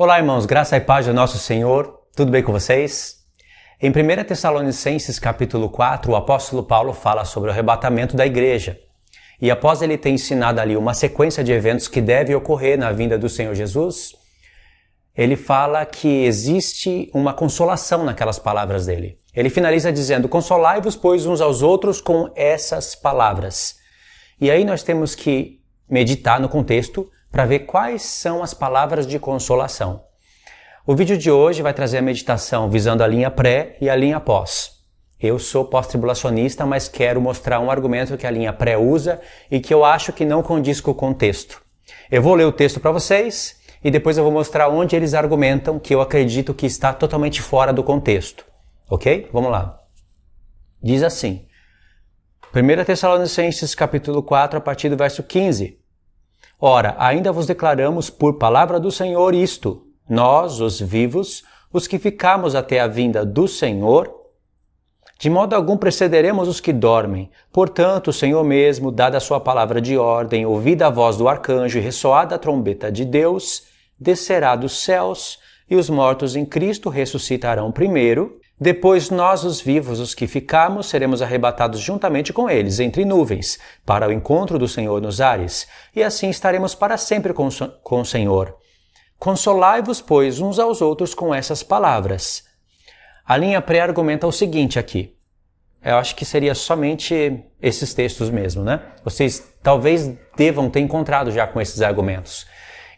Olá, irmãos, graça e paz do nosso Senhor, tudo bem com vocês? Em 1 Tessalonicenses capítulo 4, o apóstolo Paulo fala sobre o arrebatamento da igreja. E após ele ter ensinado ali uma sequência de eventos que devem ocorrer na vinda do Senhor Jesus, ele fala que existe uma consolação naquelas palavras dele. Ele finaliza dizendo, consolai-vos, pois, uns aos outros com essas palavras. E aí nós temos que meditar no contexto para ver quais são as palavras de consolação. O vídeo de hoje vai trazer a meditação visando a linha pré e a linha pós. Eu sou pós-tribulacionista, mas quero mostrar um argumento que a linha pré usa e que eu acho que não condiz com o contexto. Eu vou ler o texto para vocês e depois eu vou mostrar onde eles argumentam que eu acredito que está totalmente fora do contexto. Ok? Vamos lá. Diz assim, 1 Tessalonicenses capítulo 4, a partir do verso 15. Ora, ainda vos declaramos por palavra do Senhor isto, nós, os vivos, os que ficamos até a vinda do Senhor, de modo algum precederemos os que dormem. Portanto, o Senhor mesmo, dada a sua palavra de ordem, ouvida a voz do arcanjo e ressoada a trombeta de Deus, descerá dos céus, e os mortos em Cristo ressuscitarão primeiro. Depois nós, os vivos, os que ficarmos, seremos arrebatados juntamente com eles, entre nuvens, para o encontro do Senhor nos ares, e assim estaremos para sempre com o Senhor. Consolai-vos, pois, uns aos outros com essas palavras. A linha pré-argumenta o seguinte aqui. Eu acho que seria somente esses textos mesmo, né? Vocês talvez devam ter encontrado já com esses argumentos.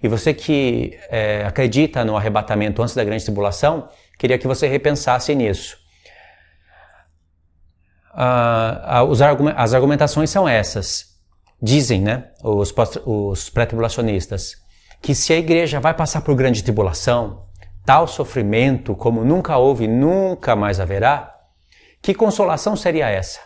E você que acredita no arrebatamento antes da grande tribulação, queria que você repensasse nisso. As argumentações são essas. Dizem, né, os pré-tribulacionistas, que se a igreja vai passar por grande tribulação, tal sofrimento como nunca houve e nunca mais haverá, que consolação seria essa?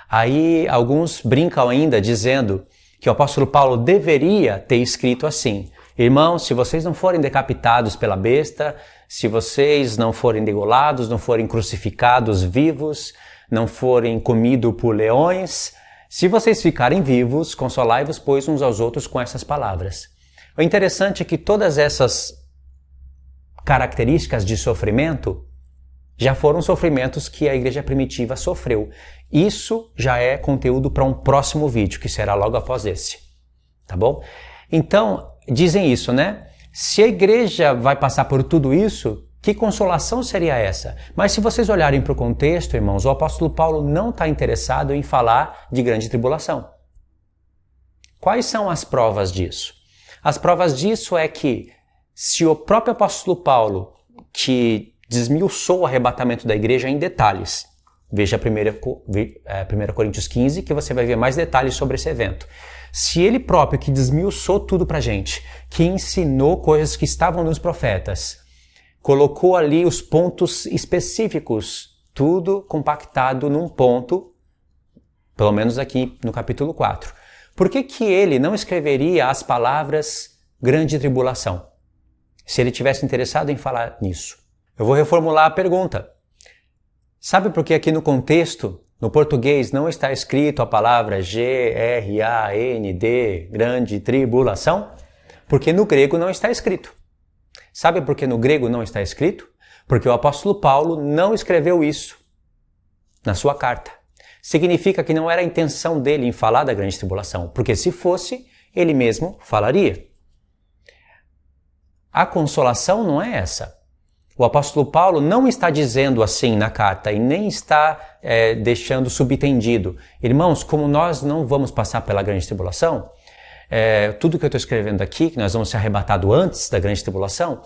Aí alguns brincam ainda dizendo que o apóstolo Paulo deveria ter escrito assim, irmãos, se vocês não forem decapitados pela besta, se vocês não forem degolados, não forem crucificados vivos, não forem comidos por leões, se vocês ficarem vivos, consolai-vos, pois, uns aos outros com essas palavras. O interessante é que todas essas características de sofrimento já foram sofrimentos que a igreja primitiva sofreu. Isso já é conteúdo para um próximo vídeo, que será logo após esse. Tá bom? Então, dizem isso, né? Se a igreja vai passar por tudo isso, que consolação seria essa? Mas se vocês olharem para o contexto, irmãos, o apóstolo Paulo não está interessado em falar de grande tribulação. Quais são as provas disso? As provas disso é que se o próprio apóstolo Paulo, que desmiuçou o arrebatamento da igreja em detalhes, veja 1 Coríntios 15, que você vai ver mais detalhes sobre esse evento. Se ele próprio, que desmiuçou tudo pra gente, que ensinou coisas que estavam nos profetas, colocou ali os pontos específicos, tudo compactado num ponto, pelo menos aqui no capítulo 4. Por que que ele não escreveria as palavras grande tribulação, se ele tivesse interessado em falar nisso? Eu vou reformular a pergunta. Sabe por que aqui no contexto, no português, não está escrito a palavra G-R-A-N-D, grande tribulação? Porque no grego não está escrito. Sabe por que no grego não está escrito? Porque o apóstolo Paulo não escreveu isso na sua carta. Significa que não era a intenção dele em falar da grande tribulação, porque se fosse, ele mesmo falaria. A consolação não é essa. O apóstolo Paulo não está dizendo assim na carta e nem está deixando subentendido. Irmãos, como nós não vamos passar pela grande tribulação, tudo que eu estou escrevendo aqui, que nós vamos ser arrebatados antes da grande tribulação,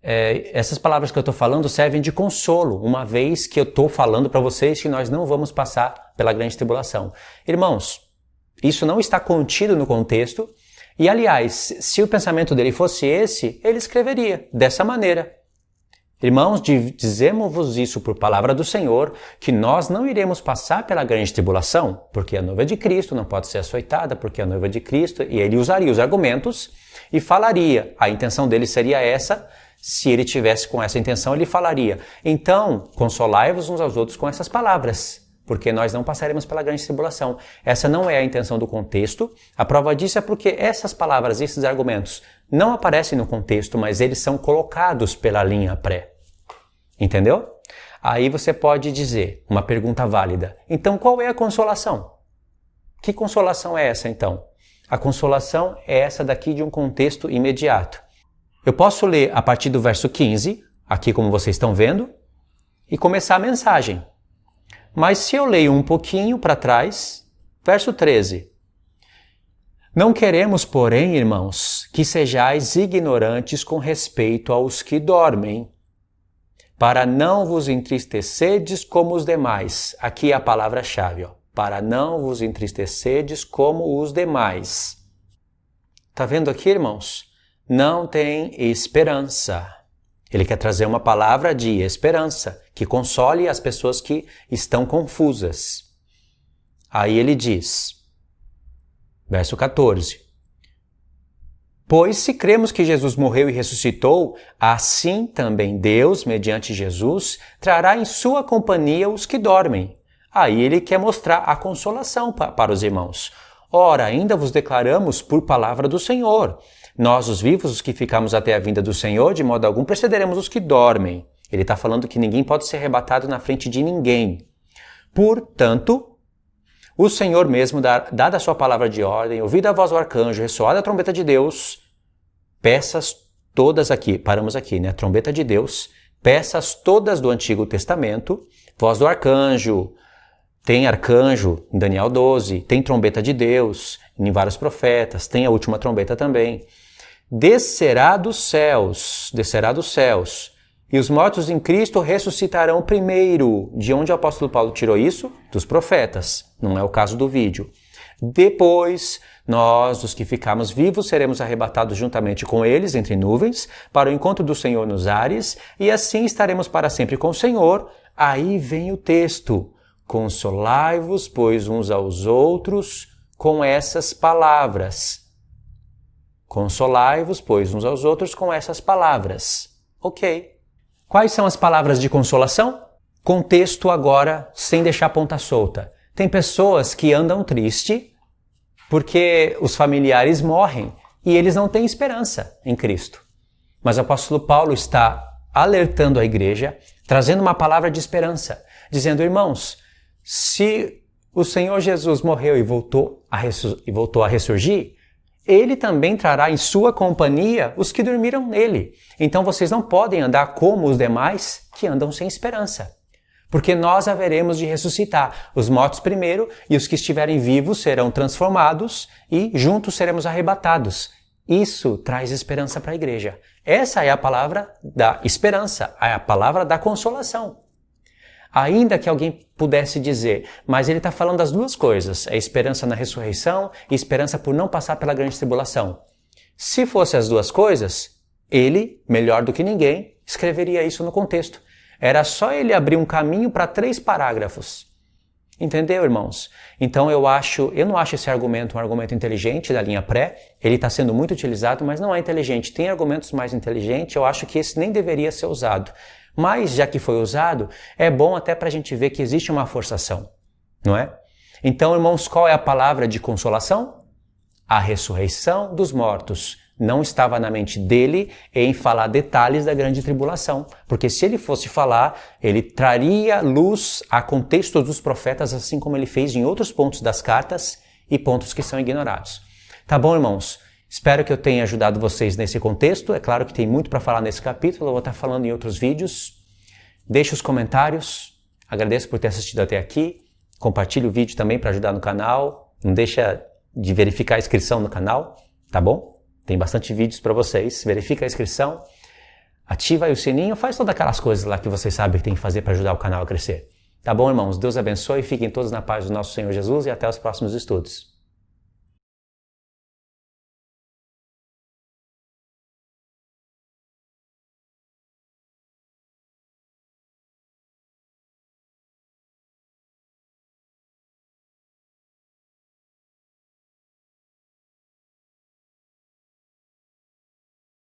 essas palavras que eu estou falando servem de consolo, uma vez que eu estou falando para vocês que nós não vamos passar pela grande tribulação. Irmãos, isso não está contido no contexto e, aliás, se o pensamento dele fosse esse, ele escreveria dessa maneira. Irmãos, dizemos-vos isso por palavra do Senhor, que nós não iremos passar pela grande tribulação, porque a noiva de Cristo não pode ser açoitada, porque a noiva de Cristo, e ele usaria os argumentos e falaria, a intenção dele seria essa, se ele tivesse com essa intenção, ele falaria, então, consolai-vos uns aos outros com essas palavras. porque nós não passaremos pela grande tribulação. Essa não é a intenção do contexto. A prova disso é porque essas palavras, esses argumentos, não aparecem no contexto, mas eles são colocados pela linha pré. Entendeu? Aí você pode dizer, uma pergunta válida, então qual é a consolação? Que consolação é essa então? A consolação é essa daqui de um contexto imediato. Eu posso ler a partir do verso 15, aqui como vocês estão vendo, e começar a mensagem. Mas se eu leio um pouquinho para trás, verso 13. Não queremos, porém, irmãos, que sejais ignorantes com respeito aos que dormem, para não vos entristecerdes como os demais. Aqui é a palavra-chave, ó. Para não vos entristecerdes como os demais. Tá vendo aqui, irmãos? Não tem esperança. Ele quer trazer uma palavra de esperança, que console as pessoas que estão confusas. Aí ele diz, verso 14. Pois se cremos que Jesus morreu e ressuscitou, assim também Deus, mediante Jesus, trará em sua companhia os que dormem. Aí ele quer mostrar a consolação para os irmãos. Ora, ainda vos declaramos por palavra do Senhor. Nós, os vivos, os que ficamos até a vinda do Senhor, de modo algum precederemos os que dormem. Ele está falando que ninguém pode ser arrebatado na frente de ninguém. Portanto, o Senhor mesmo, dada a sua palavra de ordem, ouvida a voz do arcanjo, ressoada a trombeta de Deus, peças todas aqui, paramos aqui, né? A trombeta de Deus, peças todas do Antigo Testamento, voz do arcanjo, tem arcanjo em Daniel 12, tem trombeta de Deus em vários profetas, tem a última trombeta também. Descerá dos céus, e os mortos em Cristo ressuscitarão primeiro. De onde o apóstolo Paulo tirou isso? Dos profetas, não é o caso do vídeo. Depois, nós, os que ficarmos vivos, seremos arrebatados juntamente com eles entre nuvens, para o encontro do Senhor nos ares, e assim estaremos para sempre com o Senhor. Aí vem o texto. Consolai-vos, pois, uns aos outros com essas palavras. Consolai-vos, pois, uns aos outros com essas palavras. Ok. Quais são as palavras de consolação? Contexto agora, sem deixar ponta solta. Tem pessoas que andam triste porque os familiares morrem e eles não têm esperança em Cristo. Mas o apóstolo Paulo está alertando a igreja, trazendo uma palavra de esperança, dizendo, irmãos, se o Senhor Jesus morreu e voltou a ressurgir, ele também trará em sua companhia os que dormiram nele. Então vocês não podem andar como os demais que andam sem esperança. Porque nós haveremos de ressuscitar os mortos primeiro e os que estiverem vivos serão transformados e juntos seremos arrebatados. Isso traz esperança para a igreja. Essa é a palavra da esperança, é a palavra da consolação. Ainda que alguém pudesse dizer, mas ele está falando das duas coisas, é esperança na ressurreição e esperança por não passar pela grande tribulação. Se fosse as duas coisas, ele, melhor do que ninguém, escreveria isso no contexto. Era só ele abrir um caminho para 3 parágrafos. Entendeu, irmãos? Então eu não acho esse argumento um argumento inteligente da linha pré, ele está sendo muito utilizado, mas não é inteligente. Tem argumentos mais inteligentes, eu acho que esse nem deveria ser usado. Mas, já que foi usado, é bom até para a gente ver que existe uma forçação, não é? Então, irmãos, qual é a palavra de consolação? A ressurreição dos mortos. Não estava na mente dele em falar detalhes da grande tribulação, porque se ele fosse falar, ele traria luz a contexto dos profetas, assim como ele fez em outros pontos das cartas e pontos que são ignorados. Tá bom, irmãos? Espero que eu tenha ajudado vocês nesse contexto. É claro que tem muito para falar nesse capítulo, eu vou estar falando em outros vídeos. Deixe os comentários. Agradeço por ter assistido até aqui. Compartilhe o vídeo também para ajudar no canal. Não deixa de verificar a inscrição no canal, tá bom? Tem bastante vídeos para vocês. Verifica a inscrição, ativa aí o sininho, faz todas aquelas coisas lá que vocês sabem que tem que fazer para ajudar o canal a crescer. Tá bom, irmãos? Deus abençoe, fiquem todos na paz do nosso Senhor Jesus e até os próximos estudos.